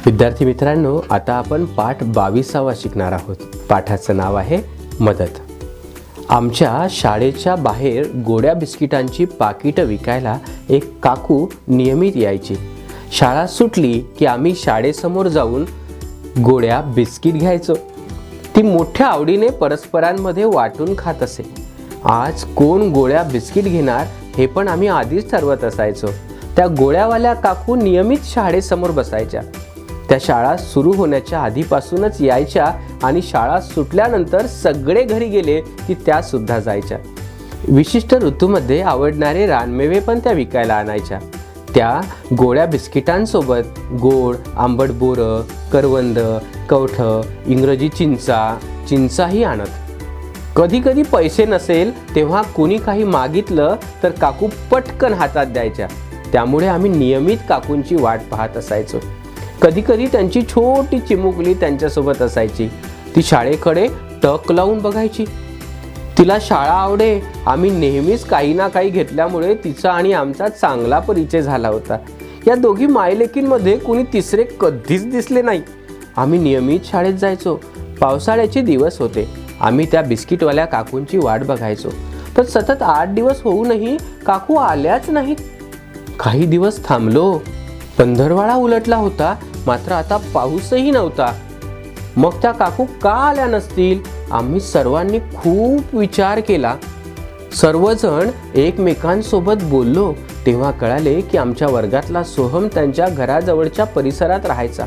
विद्यार्थी मित्रांनो, आता आपण पाठ 22वा शिकणार आहोत। पाठाचं नाव आहे मदत। आमच्या शाळेच्या बाहेर गोड्या बिस्किटांची पाकिटं विकायला एक काकू नियमित यायची। शाळा सुटली की आम्ही शाळेसमोर जाऊन गोड्या बिस्किट घ्यायचो। ती मोठ्या आवडीने परस्परांमध्ये वाटून खात असे। आज कोण गोड्या बिस्किट घेणार हे पण आम्ही आधीच ठरवत असायचो। त्या गोड्यावाल्या काकू नियमित शाळेसमोर बसायच्या। त्या शाळा सुरू होण्याच्या आधीपासूनच यायच्या आणि शाळा सुटल्यानंतर सगळे घरी गेले की त्या सुद्धा जायच्या। विशिष्ट ऋतूमध्ये आवडणारे रानमेवे पण त्या विकायला आणायच्या। त्या गोड्या बिस्किटांसोबत गोड आंबट बोरं, करवंद, कवठ, इंग्रजी चिंचाही आणत। कधी कधी पैसे नसेल तेव्हा कोणी काही मागितलं तर काकू पटकन हातात द्यायच्या। त्यामुळे आम्ही नियमित काकूंची वाट पाहत असायचो। कधी कधी त्यांची छोटी चिमुकली त्यांच्यासोबत असायची। ती शाळेकडे टक लावून बघायची। तिला शाळा आवडे। आम्ही नेहमीच काही ना काही घेतल्यामुळे तिचा आणि आमचा चांगला परिचय झाला होता। या दोघी मायलेकींमध्ये कोणी तिसरे कधीच दिसले नाही। आम्ही नियमित शाळेत जायचो। पावसाळ्याचे दिवस होते। आम्ही त्या बिस्किटवाल्या काकूंची वाट बघायचो। तर सतत 8 दिवस होऊनही काकू आल्याच नाहीत। काही दिवस थांबलो। पंधरवाडा उलटला होता, मात्र आता पाऊसही नव्हता। मग त्या काकू का आल्या नसतील? आम्ही सर्वांनी खूप विचार केला। सर्वजण एकमेकांसोबत बोललो तेव्हा कळाले की आमच्या वर्गातला सोहम त्यांच्या घराजवळच्या परिसरात राहायचा।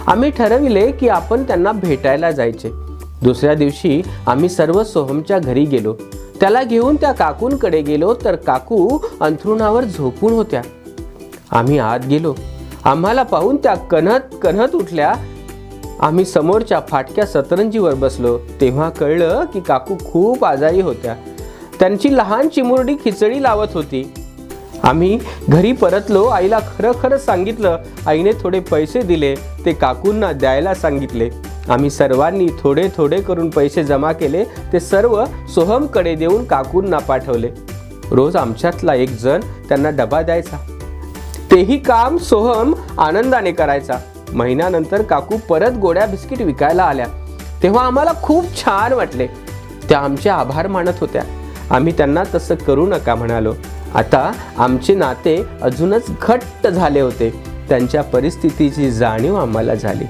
आम्ही ठरविले की आपण त्यांना भेटायला जायचे। दुसऱ्या दिवशी आम्ही सर्व सोहमच्या घरी गेलो। त्याला घेऊन त्या काकूंकडे गेलो तर काकू अंथरुणावर झोपून होत्या। आम्ही आत गेलो। आम्हाला पाहून त्या कणत उठल्या। आम्ही समोरच्या फाटक्या सतरंजीवर बसलो तेव्हा कळलं की काकू खूप आजारी होत्या। त्यांची लहान चिमुरडी खिचडी लावत होती। आम्ही घरी परतलो। आईला खरं सांगितलं। आईने थोडे पैसे दिले, ते काकूंना द्यायला सांगितले। आम्ही सर्वांनी थोडे थोडे करून पैसे जमा केले। ते सर्व सोहमकडे देऊन काकूंना पाठवले। रोज आमच्यातला एक जण त्यांना डबा द्यायचा। तेही काम सोहम आनंदाने करायचा। महिन्यानंतर काकू परत गोड्या बिस्किट विकायला आल्या तेव्हा आम्हाला खूप छान वाटले। त्या आमचे आभार मानत होत्या। आम्ही त्यांना तसं करू नका म्हणालो। आता आमचे नाते अजूनच घट्ट झाले होते। त्यांच्या परिस्थितीची जाणीव आम्हाला झाली।